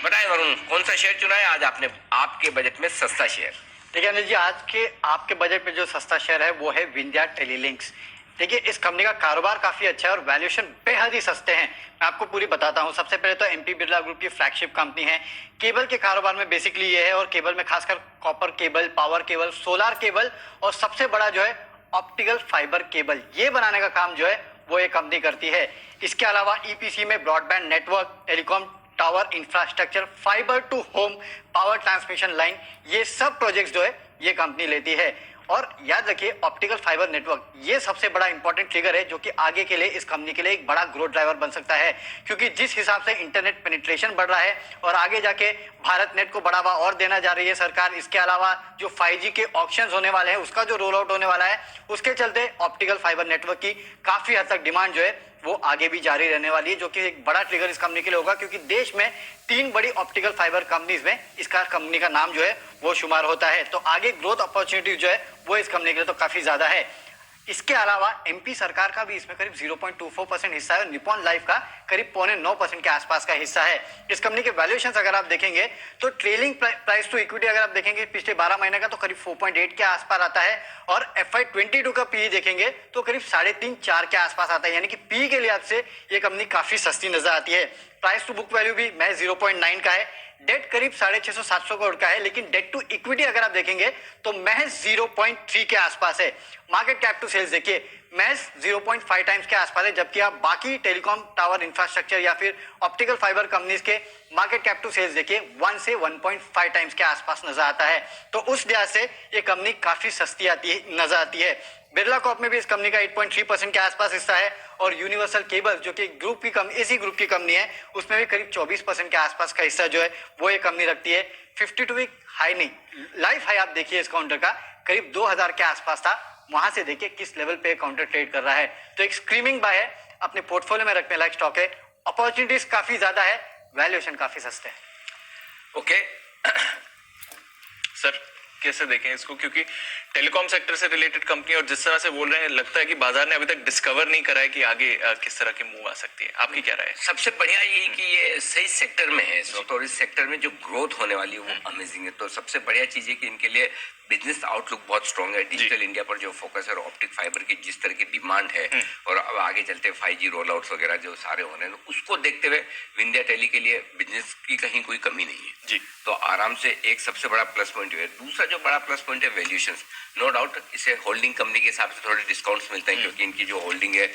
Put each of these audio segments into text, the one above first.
बताएं वरुण, कौन सा शेयर चुना है आज आपने आपके बजट में सस्ता शेयर? देखिए अनिल जी, आज के आपके बजट में जो सस्ता शेयर है वो है विंध्या टेलीलिंक्स। देखिए इस कंपनी का कारोबार काफी अच्छा है और वैल्यूएशन बेहद ही सस्ते हैं। मैं आपको पूरी बताता हूं। सबसे पहले तो एमपी बिरला ग्रुप की फ्लैगशिप कंपनी है। केबल के कारोबार में बेसिकली ये है, और केबल में खासकर copper cable, power cable, solar cable और सबसे बड़ा जो है ऑप्टिकल फाइबर केबल, ये बनाने का काम जो है वो ये कंपनी करती है। इसके अलावा ईपीसी में broadband network, telecom tower infrastructure, fibre to home, power transmission line, ये सब प्रोजेक्ट्स जो है ये कंपनी लेती है। और याद रखिए, ऑप्टिकल फाइबर नेटवर्क ये सबसे बड़ा इंपॉर्टेंट फिगर है जो कि आगे के लिए इस कंपनी के लिए एक बड़ा ग्रोथ ड्राइवर बन सकता है, क्योंकि जिस हिसाब से इंटरनेट पेनिट्रेशन बढ़ रहा है और आगे जाके भारत नेट को बढ़ावा और देना जा रही है सरकार। इसके अलावा जो 5G के ऑप्शंस होने वाले हैं, उसका जो रोल आउट होने वाला है, उसके चलते ऑप्टिकल फाइबर नेटवर्क की काफी हद तक डिमांड जो है वो आगे भी जारी रहने वाली है, जो कि एक बड़ा ट्रिगर इस कंपनी के लिए होगा, क्योंकि देश में 3 बड़ी ऑप्टिकल फाइबर कंपनीज में इसका कंपनी का नाम जो है वो शुमार होता है। तो आगे ग्रोथ अपॉर्चुनिटी जो है वो इस कंपनी के लिए तो काफी ज्यादा है। इसके अलावा एमपी सरकार का भी इसमें करीब 0.24% हिस्सा है और निप्पॉन लाइफ का करीब 0.9% के आसपास का हिस्सा है। इस कंपनी के वैल्यूएशन अगर आप देखेंगे तो ट्रेलिंग प्राइस टू इक्विटी अगर आप देखेंगे पिछले 12 महीने का तो करीब 4.8 के आसपास आता है, और FY22 का पी देखेंगे तो करीब 3.5-4 के आसपास आता है। यानी कि पी के लिहाज से ये कंपनी काफी सस्ती नजर आती है। प्राइस टू बुक वैल्यू भी महज 0.9 का है। डेट करीब 650-700 करोड़ का है, लेकिन डेट टू इक्विटी अगर आप देखेंगे तो महज 0.3 के आसपास है। मार्केट कैप टू सेल्स देखिए महज 0.5 टाइम्स के आसपास है, जबकि आप बाकी टेलीकॉम टावर इंफ्रास्ट्रक्चर या फिर ऑप्टिकल फाइबर कंपनीज के मार्केट कैप टू सेल्स देखिए 1 से 1.5 टाइम्स के आसपास नजर आता है। तो उस लिहाज से ये कंपनी काफी सस्ती नजर आती है। बिरला कॉर्प में भी इस कंपनी का 8.3% के आसपास हिस्सा है, और यूनिवर्सल केबल जो कि इसी ग्रुप की कंपनी है, उसमें भी करीब 24% के आसपास का हिस्सा जो है वो ये कंपनी रखती है। 52 वीक हाई नहीं, लाइफ हाई आप देखिए इस काउंटर का करीब 2000 के आसपास था। वहां से देखिए किस लेवल पे काउंटर ट्रेड कर रहा है। तो एक स्क्रीमिंग बाय है, अपने पोर्टफोलियो में रखने लायक स्टॉक है। अपॉर्चुनिटीज काफी ज्यादा है, वैल्यूएशन काफी सस्ते है। ओके सर, कैसे देखें इसको, क्योंकि टेलीकॉम सेक्टर से रिलेटेड कंपनी और जिस तरह से बोल रहे हैं लगता है कि बाजार ने अभी तक डिस्कवर नहीं करा है कि आगे किस तरह के मूव आ सकती है। आपकी क्या राय है? सबसे बढ़िया ये कि ये सही सेक्टर में है इस वक्त, और इस सेक्टर में जो ग्रोथ होने वाली है वो अमेजिंग है। तो सबसे बढ़िया चीज है कि इनके लिए बिजनेस आउटलुक बहुत स्ट्रांग है। डिजिटल इंडिया पर जो फोकस है और ऑप्टिक फाइबर की जिस तरह की डिमांड है, और अब आगे चलते 5G रोल आउट्स वगैरह जो सारे होने हैं, उसको देखते हुए विंध्या टेली के लिए बिजनेस की कहीं कोई कमी नहीं है जी। तो आराम से एक सबसे बड़ा प्लस पॉइंट है। दूसरा जो बड़ा प्लस पॉइंट है वैल्यूएशन। नो डाउट इसे होल्डिंग कंपनी के हिसाब से थोड़े डिस्काउंट्स मिलते हैं, क्योंकि इनकी जो होल्डिंग है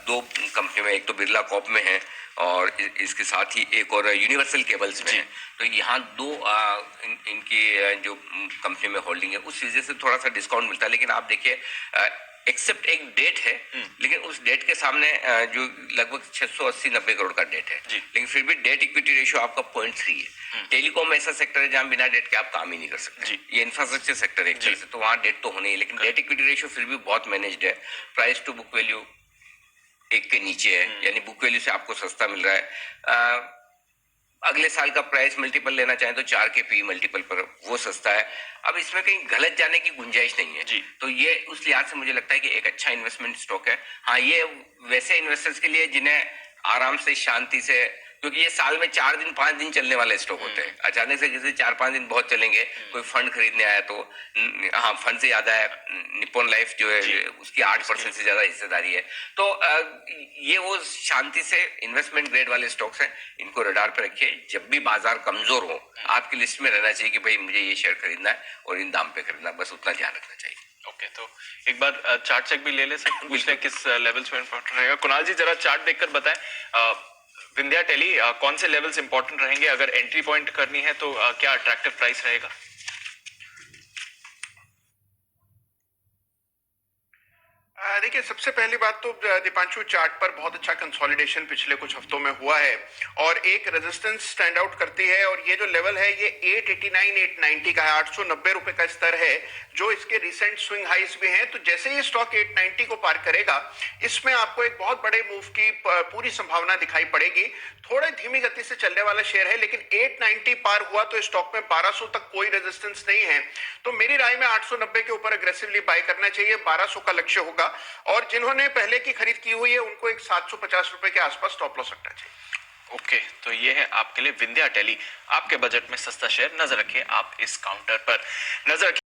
2 कंपनी में, एक तो बिरला कॉर्प में है और इसके साथ ही एक और यूनिवर्सल केबल्स में है। तो यहाँ 2 इनकी जो कंपनी में होल्डिंग है, उस वजह से थोड़ा सा डिस्काउंट मिलता है। लेकिन आप देखिए एक्सेप्ट एक डेट है, लेकिन उस डेट के सामने जो लगभग 680-90 करोड़ का डेट है, लेकिन फिर भी डेट इक्विटी रेशियो आपका 0.3 है। टेलीकॉम ऐसा सेक्टर है जहां बिना डेट के आप काम ही नहीं कर सकते। ये इंफ्रास्ट्रक्चर सेक्टर है एक तरह से, तो वहां डेट तो होनी है, लेकिन डेट इक्विटी रेशियो फिर भी बहुत मैनेज्ड है। प्राइस टू बुक वैल्यू 1 के नीचे है, यानी बुक वैल्यू से आपको सस्ता मिल रहा है। अगले साल का प्राइस मल्टीपल लेना चाहें तो 4 के पी मल्टीपल पर वो सस्ता है। अब इसमें कहीं गलत जाने की गुंजाइश नहीं है जी। तो ये उस लिहाज से मुझे लगता है कि एक अच्छा इन्वेस्टमेंट स्टॉक है। हाँ, ये वैसे इन्वेस्टर्स के लिए जिन्हें आराम से शांति से, क्योंकि ये साल में 4 दिन 5 दिन चलने वाले स्टॉक होते हैं। अचानक से जैसे 4-5 दिन बहुत चलेंगे, कोई फंड खरीदने आया तो, हाँ फंड से ज्यादा है निप्पॉन लाइफ जो है उसकी 8% से ज्यादा हिस्सेदारी है। तो ये वो शांति से इन्वेस्टमेंट ग्रेड वाले स्टॉक्स हैं, इनको रडार पे रखिए। जब भी बाजार कमजोर हो आपकी लिस्ट में रहना चाहिए कि भाई मुझे ये शेयर खरीदना है और इन दाम पे खरीदना, बस उतना ध्यान रखना चाहिए। ओके, तो एक बार चार्ट चेक भी ले ले सकते, पूछते हैं किस लेवल्स में इंपॉर्टेंट रहेगा। कुणाल जी जरा चार्ट देखकर बताएं, विंध्या टेली कौन से लेवल्स इंपॉर्टेंट रहेंगे? अगर एंट्री पॉइंट करनी है तो क्या अट्रैक्टिव प्राइस रहेगा? देखिए, सबसे पहली बात तो दीपांशु, चार्ट पर बहुत अच्छा कंसोलिडेशन पिछले कुछ हफ्तों में हुआ है और एक रेजिस्टेंस स्टैंड आउट करती है, और ये जो लेवल है ये 889-890 का है, 890 रुपए का स्तर है, जो इसके रिसेंट स्विंग हाइस भी हैं। तो जैसे ये स्टॉक 890 को पार करेगा, इसमें आपको एक बहुत बड़े मूव की पूरी संभावना दिखाई पड़ेगी। थोड़े धीमी गति से चलने वाला शेयर है, लेकिन 890 पार हुआ तो स्टॉक में 1200 तक कोई रेजिस्टेंस नहीं है। तो मेरी राय में 890 के ऊपर अग्रेसिवली बाय करना चाहिए, 1200 का लक्ष्य होगा। और जिन्होंने पहले की खरीद की हुई है उनको एक 750 रुपए के आसपास स्टॉप लॉस रखना चाहिए। ओके, तो ये है आपके लिए विंध्या टेली। आपके बजट में सस्ता शेयर, नजर रखिए आप इस काउंटर पर, नजर रखिए।